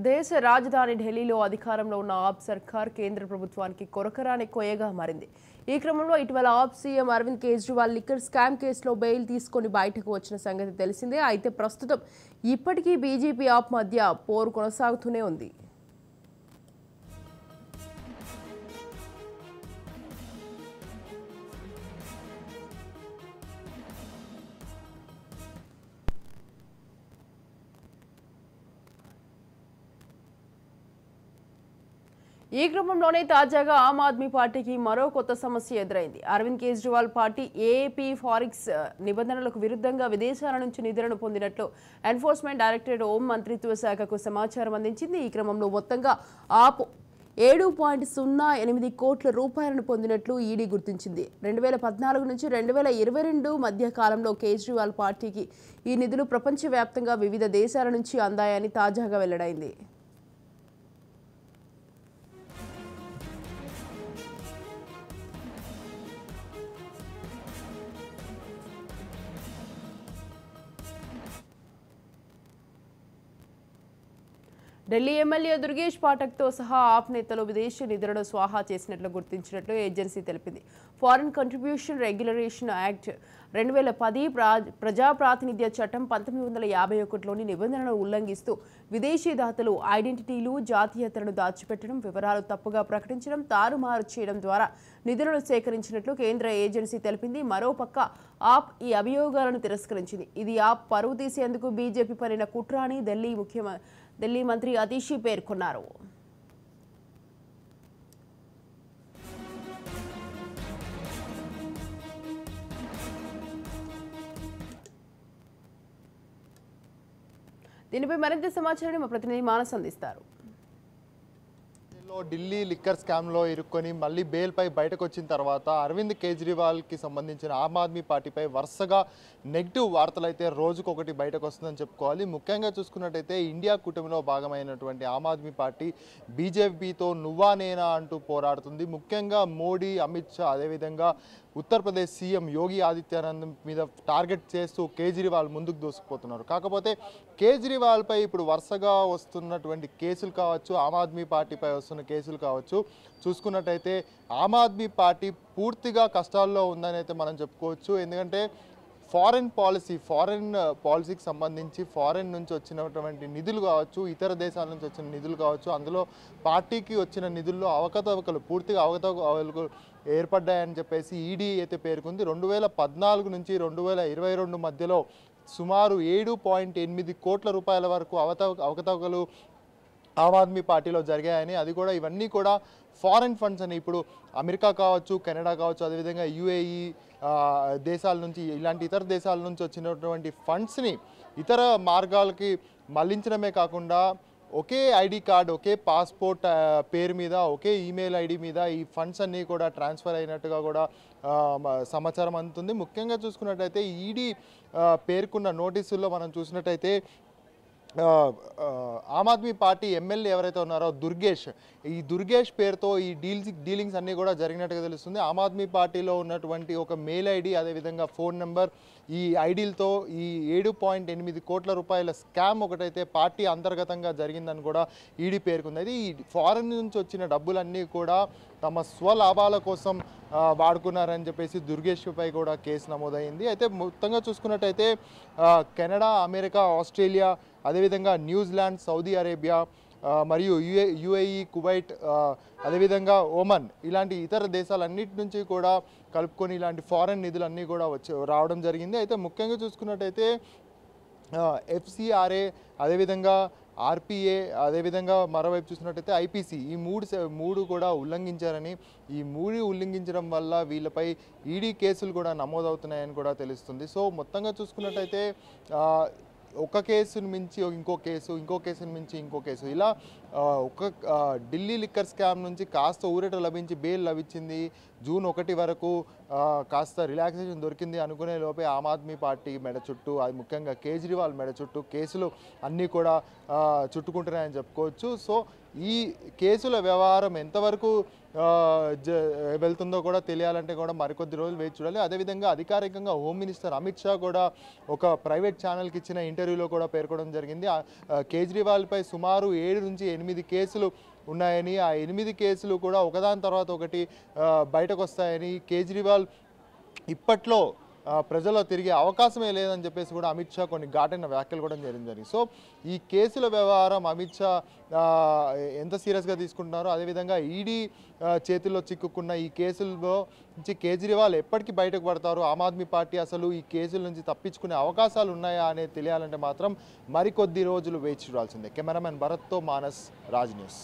దేశ రాజధాని ఢిల్లీలో అధికారంలో ఉన్న ఆప్ సర్కార్ కేంద్ర ప్రభుత్వానికి కొరకరాని కొయ్యగా మారింది. ఈ క్రమంలో ఇటీవల AAP CM Arvind Kejriwal liquor scam కేసులో బెయిల్ తీసుకొని బయటకు వచ్చిన సంగతి తెలిసిందే. అయితే ప్రస్తుతం ఇప్పటికీ బీజేపీ ఆప్ మధ్య పోరు కొనసాగుతూనే ఉంది. ఈ క్రమంలోనే తాజాగా ఆమ్ ఆద్మీ పార్టీకి మరో కొత్త సమస్య ఎదురైంది. అరవింద్ కేజ్రీవాల్ పార్టీ ఏఏపీ ఫారెక్స్ నిబంధనలకు విరుద్ధంగా విదేశాల నుంచి నిధులను పొందినట్లు ఎన్ఫోర్స్మెంట్ డైరెక్టరేట్ హోం మంత్రిత్వ శాఖకు సమాచారం అందించింది. ఈ క్రమంలో మొత్తంగా ఆప్ 7.08 కోట్ల రూపాయలను పొందినట్లు ఈడీ గుర్తించింది. 2014 నుంచి 2022 మధ్య కాలంలో కేజ్రీవాల్ పార్టీకి ఈ నిధులు ప్రపంచవ్యాప్తంగా వివిధ దేశాల నుంచి అందాయని తాజాగా వెల్లడైంది. ఢిల్లీ ఎమ్మెల్యే దుర్గేష్ పాఠక్తో సహా ఆప్ నేతలు విదేశీ నిధులను స్వాహా చేసినట్లు గుర్తించినట్లు ఏజెన్సీ తెలిపింది. ఫారిన్ కంట్రిబ్యూషన్ రెగ్యులేషన్ యాక్ట్ 2010, ప్రజా ప్రాతినిధ్య చట్టం 1951లోని నిబంధనలను ఉల్లంఘిస్తూ విదేశీ దాతలు ఐడెంటిటీలు, జాతీయతలను దాచిపెట్టడం, వివరాలు తప్పుగా ప్రకటించడం, తారుమారు చేయడం ద్వారా నిధులను సేకరించినట్లు కేంద్ర ఏజెన్సీ తెలిపింది. మరోపక్క ఆప్ ఈ అభియోగాలను తిరస్కరించింది. ఇది ఆప్ పరువు తీసేందుకు బీజేపీ పనిన కుట్ర అని ఢిల్లీ మంత్రి అతిషి పేర్కొన్నారు. దీనిపై మరింత సమాచారాన్ని మా ప్రతినిధి మానస్ అందిస్తారు. ఢిల్లీ లిక్కర్ స్కామ్లో ఇరుక్కొని మళ్ళీ బెయిల్పై బయటకు వచ్చిన తర్వాత అరవింద్ కేజ్రీవాల్కి సంబంధించిన ఆమ్ ఆద్మీ పార్టీపై వరుసగా నెగిటివ్ వార్తలు అయితే రోజుకొకటి బయటకు వస్తుందని చెప్పుకోవాలి. ముఖ్యంగా చూసుకున్నట్టయితే ఇండియా కూటమిలో భాగమైనటువంటి ఆమ్ ఆద్మీ పార్టీ బీజేపీతో నువ్వా నేనా అంటూ పోరాడుతుంది. ముఖ్యంగా మోడీ, అమిత్ షా, అదేవిధంగా ఉత్తరప్రదేశ్ సీఎం యోగి ఆదిత్యనాథ్ మీద టార్గెట్ చేస్తూ కేజ్రీవాల్ ముందుకు దూసుకుపోతున్నారు. కాకపోతే కేజ్రీవాల్పై ఇప్పుడు వరుసగా వస్తున్నటువంటి కేసులు కావచ్చు, ఆమ్ ఆద్మీ పార్టీపై వస్తున్న కేసులు కావచ్చు, చూసుకున్నట్టయితే ఆమ్ ఆద్మీ పార్టీ పూర్తిగా కష్టాల్లో ఉందని అయితే మనం చెప్పుకోవచ్చు. ఎందుకంటే ఫారెన్ పాలసీకి సంబంధించి ఫారెన్ నుంచి వచ్చినటువంటి నిధులు కావచ్చు, ఇతర దేశాల నుంచి వచ్చిన నిధులు కావచ్చు, అందులో పార్టీకి వచ్చిన నిధుల్లో పూర్తిగా అవకతవకలు ఏర్పడ్డాయని చెప్పేసి ఈడీ అయితే పేర్కొంది. 2014 నుంచి 2022 మధ్యలో సుమారు 7.8 కోట్ల రూపాయల వరకు అవకతవకలు ఆమ్ ఆద్మీ పార్టీలో జరిగాయని, అది కూడా ఇవన్నీ కూడా ఫారెన్ ఫండ్స్ అని, ఇప్పుడు అమెరికా కావచ్చు, కెనడా కావచ్చు, అదేవిధంగా యుఏఈ దేశాల నుంచి, ఇలాంటి ఇతర దేశాల నుంచి వచ్చినటువంటి ఫండ్స్ని ఇతర మార్గాలకి మళ్లించడమే కాకుండా ఒకే ఐడి కార్డ్, ఒకే పాస్పోర్ట్ పేరు మీద, ఒకే ఈమెయిల్ ఐడి మీద ఈ ఫండ్స్ అన్నీ కూడా ట్రాన్స్ఫర్ అయినట్టుగా కూడా సమాచారం అందుతుంది. ముఖ్యంగా చూసుకున్నట్టయితే ఈడీ పేర్కొన్న నోటీసుల్లో మనం చూసినట్టయితే ఆమ్ ఆద్మీ పార్టీ ఎమ్మెల్యే ఎవరైతే ఉన్నారో దుర్గేష్ పేరుతో ఈ డీలింగ్స్ అన్నీ కూడా జరిగినట్టుగా తెలుస్తుంది. ఆమ్ ఆద్మీ పార్టీలో ఉన్నటువంటి ఒక మెయిల్ ఐడి, అదేవిధంగా ఫోన్ నెంబర్, ఈ ఐడీలతో ఈ 7.8 కోట్ల రూపాయల స్కామ్ ఒకటైతే పార్టీ అంతర్గతంగా జరిగిందని కూడా ఈడీ పేర్కొంది. అది ఈ ఫారెన్ నుంచి వచ్చిన డబ్బులన్నీ కూడా తమ స్వలాభాల కోసం వాడుకున్నారని చెప్పేసి దుర్గేష్పై కూడా కేసు నమోదైంది. అయితే మొత్తంగా చూసుకున్నట్టయితే కెనడా, అమెరికా, ఆస్ట్రేలియా, అదేవిధంగా న్యూజిలాండ్, సౌదీ అరేబియా మరియు యుఏఈ, కువైట్, అదేవిధంగా ఒమన్, ఇలాంటి ఇతర దేశాలన్నిటి నుంచి కూడా కలుపుకొని ఇలాంటి ఫారెన్ నిధులన్నీ కూడా రావడం జరిగింది. అయితే ముఖ్యంగా చూసుకున్నట్టయితే ఎఫ్సిఆర్ఏ, అదేవిధంగా ఆర్పిఏ, అదేవిధంగా మరోవైపు చూసినట్టయితే ఐపీసీ, ఈ మూడు కూడా ఉల్లంఘించారని, ఈ మూడు ఉల్లంఘించడం వల్ల వీళ్ళపై ఈడీ కేసులు కూడా నమోదవుతున్నాయని కూడా తెలుస్తుంది. సో మొత్తంగా చూసుకున్నట్టయితే ఒక కేసును మించి ఇంకో కేసును మించి ఇంకో కేసు, ఇలా ఢిల్లీ లిక్కర్ స్కామ్ నుంచి కాస్త ఊరట లభించి బెయిల్ లభించింది జూన్ 1 వరకు కాస్త రిలాక్సేషన్ దొరికింది అనుకునే లోపే ఆమ్ ఆద్మీ పార్టీ మెడ చుట్టూ, అది ముఖ్యంగా కేజ్రీవాల్ మెడ చుట్టూ కేసులు అన్నీ కూడా చుట్టుకుంటున్నాయని చెప్పుకోవచ్చు. సో ఈ కేసుల వ్యవహారం ఎంతవరకు వెళ్తుందో కూడా తెలియాలంటే కూడా మరికొద్ది రోజులు వేచి చూడాలి. అదేవిధంగా అధికారికంగా హోమ్ మినిస్టర్ అమిత్ షా కూడా ఒక ప్రైవేట్ ఛానల్కి ఇచ్చిన ఇంటర్వ్యూలో కూడా పేర్కొనడం జరిగింది. కేజ్రీవాల్పై సుమారు 7 నుంచి 8 కేసులు ఉన్నాయని, ఆ 8 కేసులు కూడా ఒకదాని తర్వాత ఒకటి బయటకు వస్తాయని, కేజ్రీవాల్ ఇప్పట్లో ప్రజల్లో తిరిగే అవకాశమే లేదని చెప్పేసి కూడా అమిత్ షా కొన్ని ఘాటైన వ్యాఖ్యలు కూడా జరిగింది. సో ఈ కేసుల వ్యవహారం అమిత్ షా ఎంత సీరియస్గా తీసుకుంటున్నారో, అదేవిధంగా ఈడీ చేతుల్లో చిక్కుకున్న ఈ కేసుల్లో నుంచి కేజ్రీవాల్ ఎప్పటికీ బయటకు పడతారు, ఆమ్ ఆద్మీ పార్టీ అసలు ఈ కేసుల నుంచి తప్పించుకునే అవకాశాలు ఉన్నాయా అనేది తెలియాలంటే మాత్రం మరికొద్ది రోజులు వేచి చూడాల్సిందే. కెమెరామెన్ భరత్తో మానస్, రాజ్ న్యూస్.